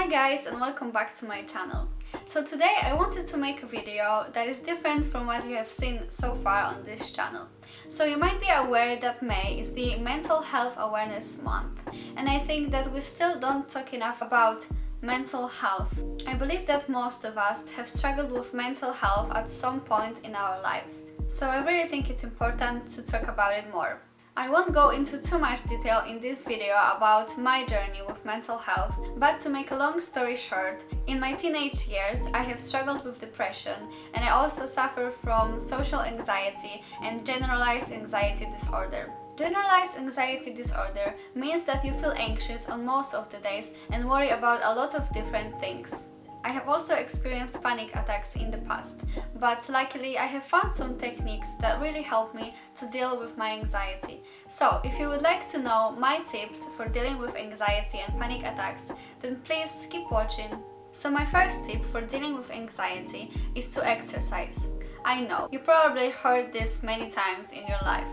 Hi guys, and welcome back to my channel. So today I wanted to make a video that is different from what you have seen so far on this channel. So you might be aware that May is the Mental Health Awareness Month, and I think that we still don't talk enough about mental health. I believe that most of us have struggled with mental health at some point in our life. So I really think it's important to talk about it more. I won't go into too much detail in this video about my journey with mental health, but to make a long story short, in my teenage years I have struggled with depression, and I also suffer from social anxiety and generalized anxiety disorder. Generalized anxiety disorder means that you feel anxious on most of the days and worry about a lot of different things. I have also experienced panic attacks in the past, but luckily I have found some techniques that really help me to deal with my anxiety. So if you would like to know my tips for dealing with anxiety and panic attacks, then please keep watching. So my first tip for dealing with anxiety is to exercise. I know, you probably heard this many times in your life,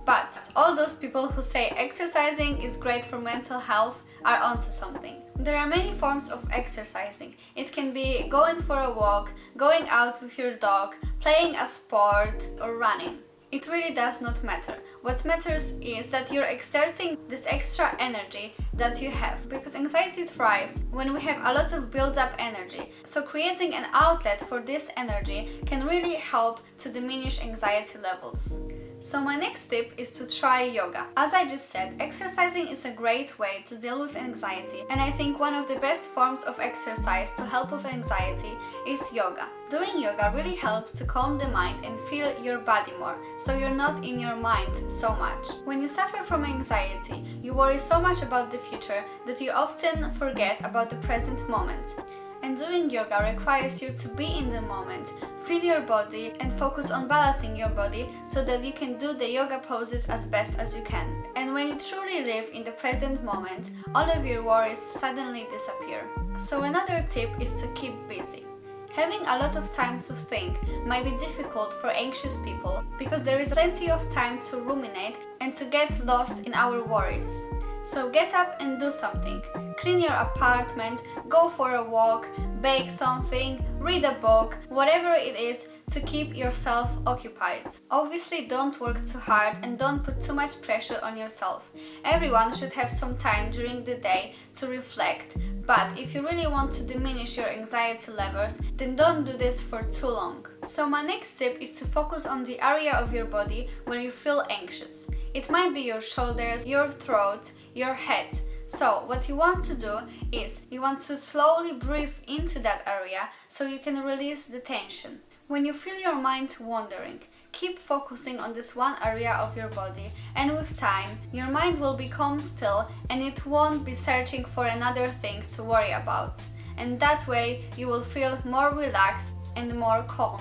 but all those people who say exercising is great for mental health are onto something. There are many forms of exercising. It can be going for a walk, going out with your dog, playing a sport, or running. It really does not matter. What matters is that you're exerting this extra energy that you have, because anxiety thrives when we have a lot of built-up energy. So creating an outlet for this energy can really help to diminish anxiety levels. So my next tip is to try yoga. As I just said, exercising is a great way to deal with anxiety, and I think one of the best forms of exercise to help with anxiety is yoga. Doing yoga really helps to calm the mind and feel your body more, so you're not in your mind so much. When you suffer from anxiety, you worry so much about the future that you often forget about the present moment. And doing yoga requires you to be in the moment, feel your body, and focus on balancing your body so that you can do the yoga poses as best as you can. And when you truly live in the present moment, all of your worries suddenly disappear. So another tip is to keep busy. Having a lot of time to think might be difficult for anxious people because there is plenty of time to ruminate and to get lost in our worries. So get up and do something. Clean your apartment, go for a walk, bake something, read a book, whatever it is to keep yourself occupied. Obviously, don't work too hard and don't put too much pressure on yourself. Everyone should have some time during the day to reflect, but if you really want to diminish your anxiety levels, then don't do this for too long. So my next tip is to focus on the area of your body where you feel anxious. It might be your shoulders, your throat, your head. So what you want to do is you want to slowly breathe into that area so you can release the tension. When you feel your mind wandering, keep focusing on this one area of your body, and with time, your mind will become still and it won't be searching for another thing to worry about. And that way you will feel more relaxed and more calm.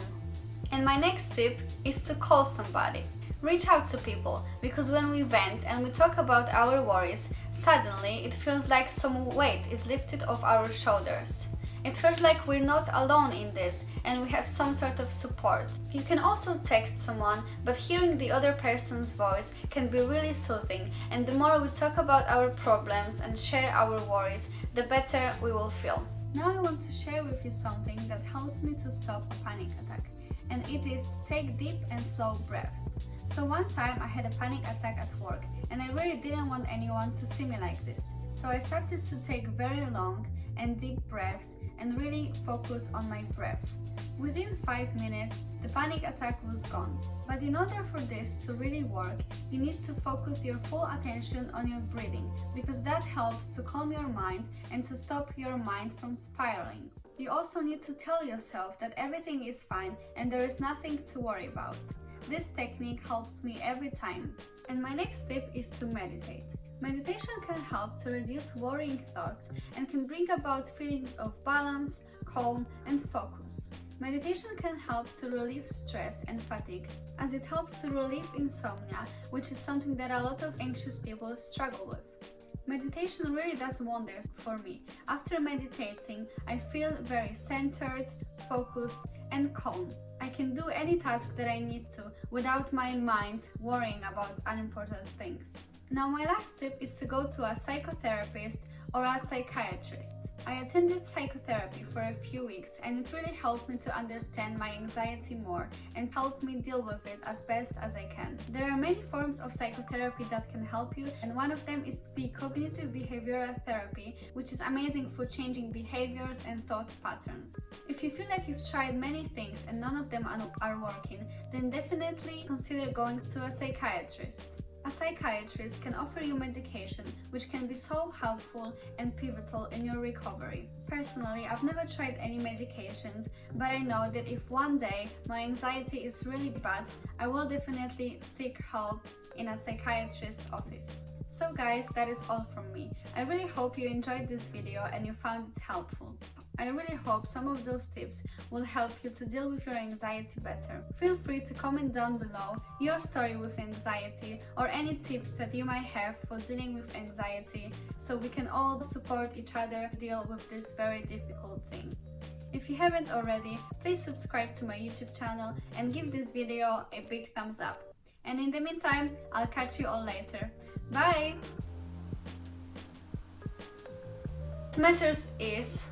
And my next tip is to call somebody. Reach out to people, because when we vent and we talk about our worries, suddenly it feels like some weight is lifted off our shoulders. It feels like we're not alone in this and we have some sort of support. You can also text someone, but hearing the other person's voice can be really soothing, and the more we talk about our problems and share our worries, the better we will feel. Now I want to share with you something that helps me to stop a panic attack, and it is to take deep and slow breaths. So one time I had a panic attack at work, and I really didn't want anyone to see me like this. So I started to take very long and deep breaths and really focus on my breath. Within 5 minutes, the panic attack was gone. But in order for this to really work, you need to focus your full attention on your breathing, because that helps to calm your mind and to stop your mind from spiraling. You also need to tell yourself that everything is fine and there is nothing to worry about. This technique helps me every time. And my next tip is to meditate. Meditation can help to reduce worrying thoughts and can bring about feelings of balance, calm, and focus. Meditation can help to relieve stress and fatigue, as it helps to relieve insomnia, which is something that a lot of anxious people struggle with. Meditation really does wonders for me. After meditating, I feel very centered, focused, and calm. I can do any task that I need to without my mind worrying about unimportant things. Now my last tip is to go to a psychotherapist or a psychiatrist. I attended psychotherapy for a few weeks and it really helped me to understand my anxiety more and helped me deal with it as best as I can. There are many forms of psychotherapy that can help you, and one of them is the cognitive behavioral therapy, which is amazing for changing behaviors and thought patterns. If you feel like you've tried many things and none of them are working, then definitely consider going to a psychiatrist. A psychiatrist can offer you medication, which can be so helpful and pivotal in your recovery. Personally, I've never tried any medications, but I know that if one day my anxiety is really bad, I will definitely seek help in a psychiatrist's office. So guys, that is all from me. I really hope you enjoyed this video and you found it helpful. I really hope some of those tips will help you to deal with your anxiety better. Feel free to comment down below your story with anxiety or any tips that you might have for dealing with anxiety, so we can all support each other to deal with this very difficult thing. If you haven't already, please subscribe to my YouTube channel and give this video a big thumbs up. And in the meantime, I'll catch you all later. Bye! What matters is